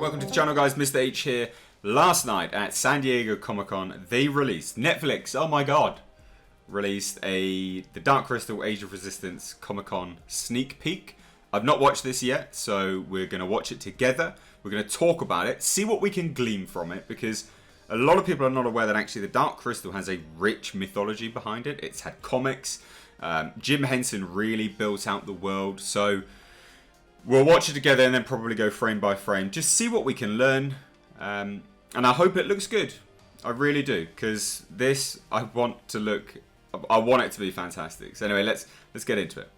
welcome to the channel, guys. Mr. H here. Last night at San Diego Comic-Con, they released, Netflix, oh my god, released the Dark Crystal Age of Resistance Comic-Con sneak peek. I've not watched this yet, so we're going to watch it together. We're going to talk about it, see what we can glean from it, because a lot of people are not aware that actually the Dark Crystal has a rich mythology behind it. It's had comics. Jim Henson really built out the world, so we'll watch it together and then probably go frame by frame. Just see what we can learn. And I hope it looks good. I really do, because this I want it to be fantastic. So anyway, let's get into it.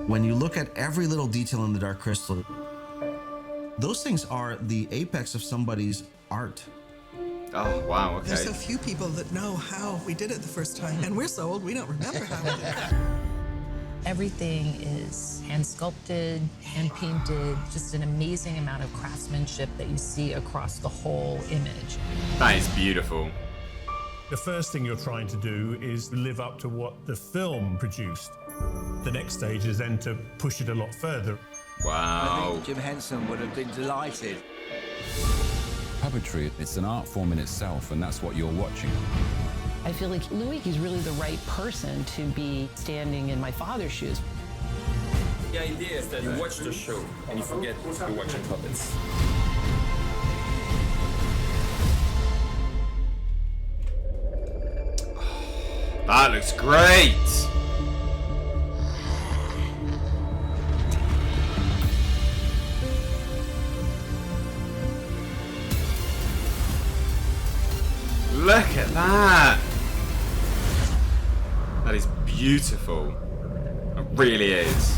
When you look at every little detail in the Dark Crystal, those things are the apex of somebody's art. Oh, wow, okay. There's so few people that know how we did it the first time, and we're so old we don't remember how we did it. Everything is hand sculpted, hand painted, just an amazing amount of craftsmanship that you see across the whole image. That is beautiful. The first thing you're trying to do is live up to what the film produced. The next stage is then to push it a lot further. Wow. I think Jim Henson would have been delighted. Puppetry, it's an art form in itself, and that's what you're watching. I feel like Louis is really the right person to be standing in my father's shoes. The idea is that you watch the show and you forget you're watching puppets. That looks great! Look at that! That is beautiful. It really is.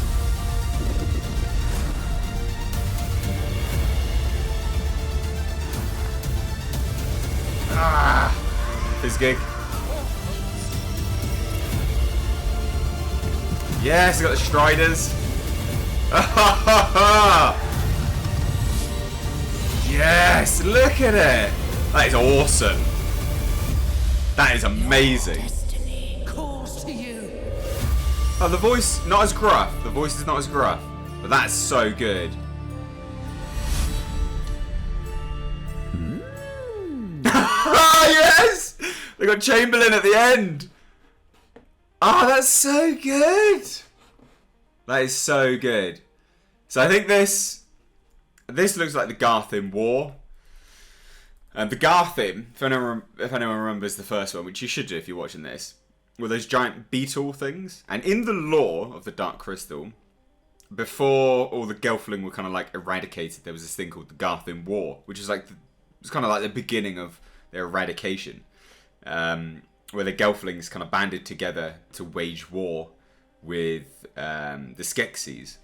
Ah! Fizz gig. Yes, I got the Striders. Yes, look at it. That is awesome. That is amazing. Calls to you. Oh, the voice, not as gruff. The voice is not as gruff. But that's so good. Yes! They got Chamberlain at the end. Ah, that's so good. That is so good. So I think this looks like the Garthim War. The Garthim, if anyone remembers the first one, which you should do if you're watching this, were those giant beetle things. And in the lore of the Dark Crystal, before all the Gelfling were kind of like eradicated, there was this thing called the Garthim War, which is like it's kind of like the beginning of their eradication, where the Gelflings kind of banded together to wage war with the Skeksis.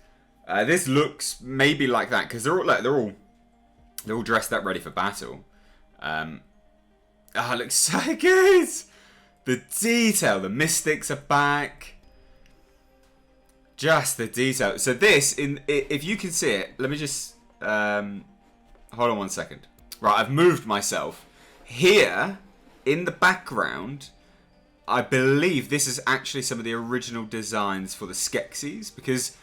This looks maybe like that because they're all dressed up ready for battle. It looks so good. The detail, the mystics are back. Just the detail. So this, if you can see it, let me just hold on one second. Right, I've moved myself. Here, in the background, I believe this is actually some of the original designs for the Skeksis, because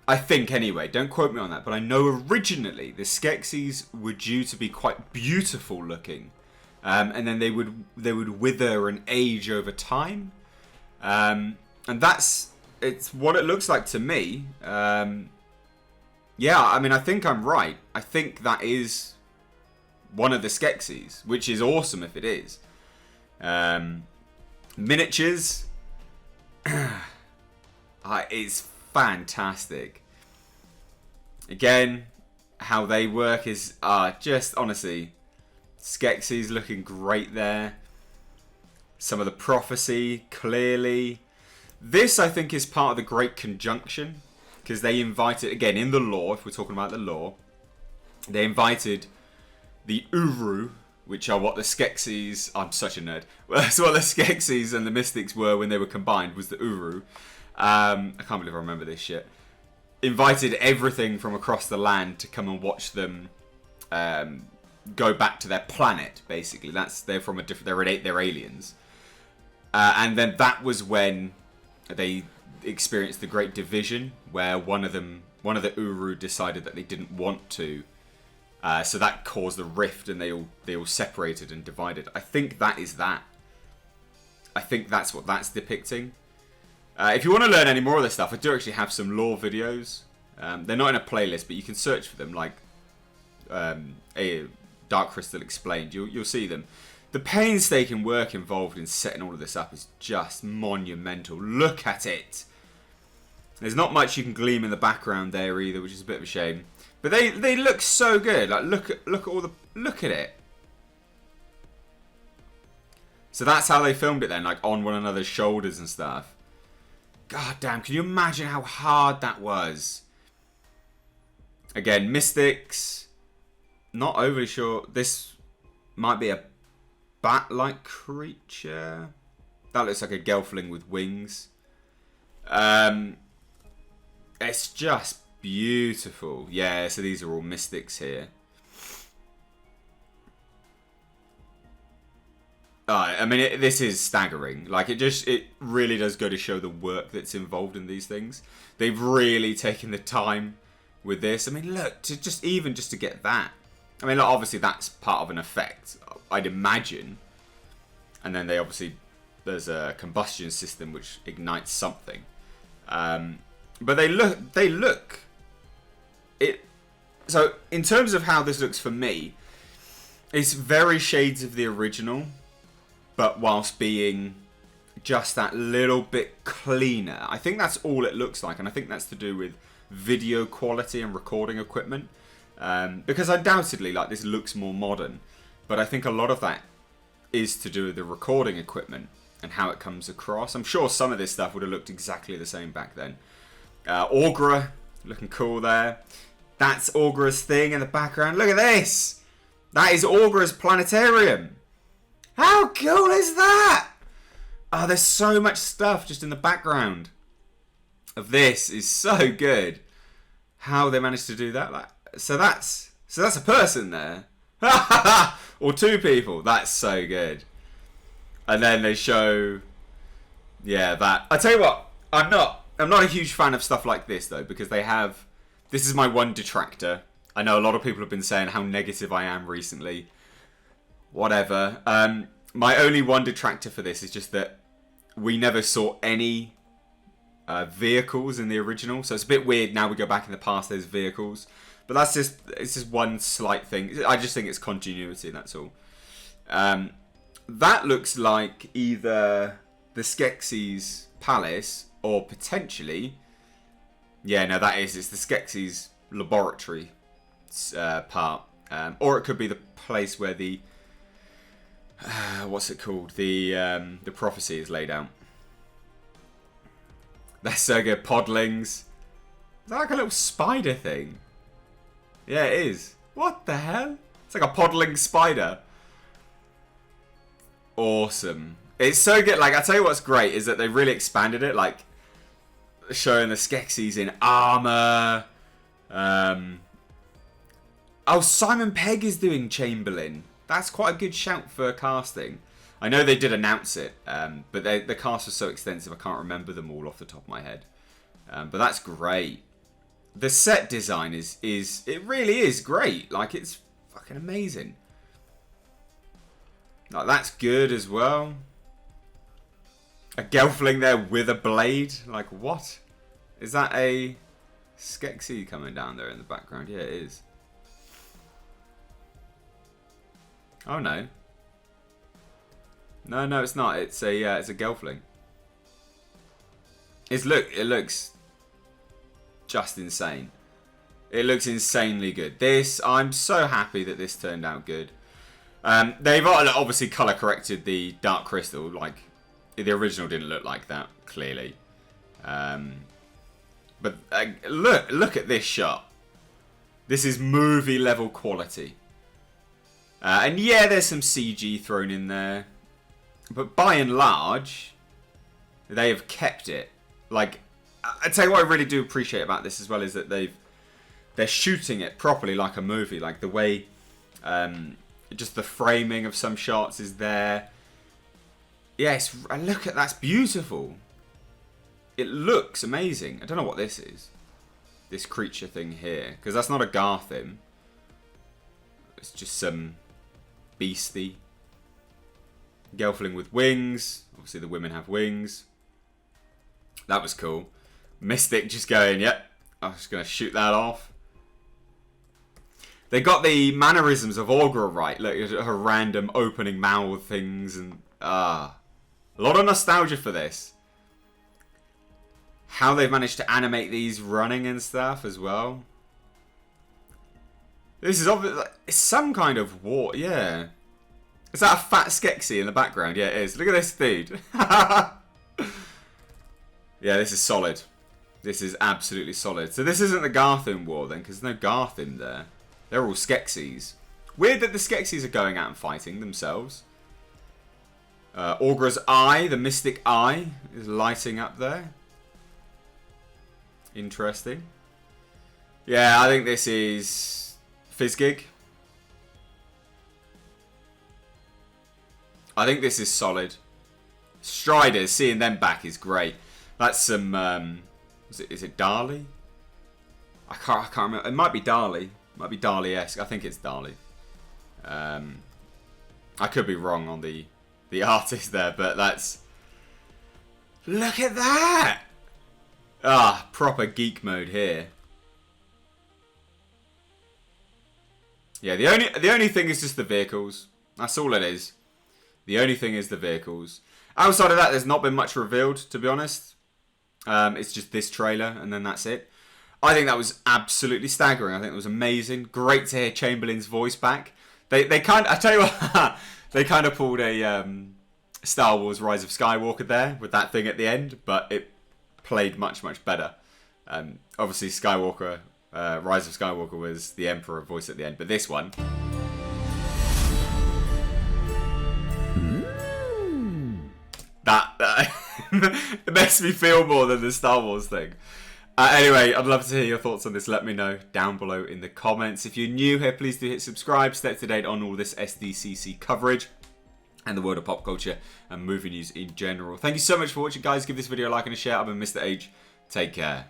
I think anyway, don't quote me on that, but I know originally the Skeksis were due to be quite beautiful looking, and then they would wither and age over time, and it's what it looks like to me. Yeah, I mean, I think I'm right. I think that is one of the Skeksis, which is awesome if it is. Miniatures, it's fantastic. Again, how they work is just honestly, Skeksis looking great there. Some of the prophecy clearly. This I think is part of the Great Conjunction, because they invited, again in the lore, if we're talking about the lore, they invited the Uru, which are what the Skeksis, I'm such a nerd, that's what the Skeksis and the Mystics were when they were combined, was the Uru. I can't believe I remember this shit. Invited everything from across the land to come and watch them go back to their planet, basically. They're from a different, they're aliens. And then that was when they experienced the Great Division, where one of the Uru decided that they didn't want to, so that caused a rift, and they all separated and divided. I think that is that. I think that's what that's depicting. If you want to learn any more of this stuff, I do actually have some lore videos. They're not in a playlist, but you can search for them, like a Dark Crystal Explained. You'll see them. The painstaking work involved in setting all of this up is just monumental. Look at it. There's not much you can glean in the background there either, which is a bit of a shame. But they look so good. Like look at it. So that's how they filmed it then, like on one another's shoulders and stuff. God damn, can you imagine how hard that was? Again, mystics. Not overly sure. This might be a bat-like creature. That looks like a gelfling with wings. It's just beautiful. Yeah, so these are all mystics here. I mean, this is staggering. Like, it really does go to show the work that's involved in these things. They've really taken the time with this. I mean, look, just to get that. I mean, look, obviously that's part of an effect, I'd imagine. And then there's a combustion system which ignites something. But they look. So in terms of how this looks for me, it's very shades of the original, but whilst being just that little bit cleaner. I think that's all it looks like, and I think that's to do with video quality and recording equipment. Because undoubtedly, like, this looks more modern, but I think a lot of that is to do with the recording equipment and how it comes across. I'm sure some of this stuff would have looked exactly the same back then. Aughra, looking cool there. That's Aughra's thing in the background. Look at this! That is Aughra's planetarium. How cool is that? Oh, there's so much stuff just in the background of this. Is so good. How they managed to do that. So that's a person there. Or two people. That's so good. And then they show, yeah, that. I tell you what, I'm not a huge fan of stuff like this though, because this is my one detractor. I know a lot of people have been saying how negative I am recently. Whatever. My only one detractor for this is just that we never saw any vehicles in the original, so it's a bit weird now we go back in the past, there's vehicles. But it's just one slight thing. I just think it's continuity, that's all. That looks like either the Skeksis Palace or potentially... Yeah, no, it's the Skeksis Laboratory part. Or it could be the place where the... what's it called? The prophecy is laid out. That's so good. Podlings. Is that like a little spider thing? Yeah, it is. What the hell? It's like a podling spider. Awesome. It's so good. Like, I tell you what's great is that they really expanded it. Like, showing the Skeksis in armor. Oh, Simon Pegg is doing Chamberlain. That's quite a good shout for casting. I know they did announce it, but the cast was so extensive I can't remember them all off the top of my head. But that's great. The set design it really is great. Like, it's fucking amazing. Like, that's good as well. A gelfling there with a blade. Like, what? Is that a Skeksis coming down there in the background? Yeah, it is. Oh no. No, it's not. It's a gelfling. It looks just insane. It looks insanely good. I'm so happy that this turned out good. They've obviously color corrected the Dark Crystal. Like, the original didn't look like that, clearly. But look at this shot. This is movie level quality. And yeah, there's some CG thrown in there. But by and large, they have kept it. Like, I tell you what I really do appreciate about this as well is that they're shooting it properly like a movie. Like, the way just the framing of some shots is there. Yes, look at that's beautiful. it looks amazing. I don't know what this is. This creature thing here. Because that's not a Garthim. It's just some beastie. Gelfling with wings. Obviously the women have wings. That was cool. Mystic just going, yep. I'm just going to shoot that off. They got the mannerisms of Aughra right. Look, her random opening mouth things. And a lot of nostalgia for this. How they've managed to animate these running and stuff as well. This is obviously it's some kind of war. Yeah. Is that a fat Skeksy in the background? Yeah, it is. Look at this dude. Yeah, this is solid. This is absolutely solid. So this isn't the Garthim war then, because there's no Garthim there. They're all Skeksis. Weird that the Skeksis are going out and fighting themselves. Aughra's eye, the mystic eye, is lighting up there. Interesting. Yeah, I think this is Fizzgig. I think this is solid. Striders, seeing them back is great. That's some, is it Dali? I can't remember. It might be Dali. It might be Dali-esque. I think it's Dali. I could be wrong on the artist there, but that's... Look at that! Proper geek mode here. Yeah, the only thing is just the vehicles. That's all it is. The only thing is the vehicles. Outside of that, there's not been much revealed, to be honest. It's just this trailer, and then that's it. I think that was absolutely staggering. I think it was amazing. Great to hear Chamberlain's voice back. They kind of, I tell you what, they kind of pulled a Star Wars Rise of Skywalker there with that thing at the end, but it played much, much better. Obviously, Skywalker, Rise of Skywalker was the Emperor voice at the end, but this one... That it makes me feel more than the Star Wars thing. Anyway, I'd love to hear your thoughts on this. Let me know down below in the comments. If you're new here, please do hit subscribe. Stay up to date on all this SDCC coverage and the world of pop culture and movie news in general. Thank you so much for watching, guys. Give this video a like and a share. I've been Mr. H. Take care.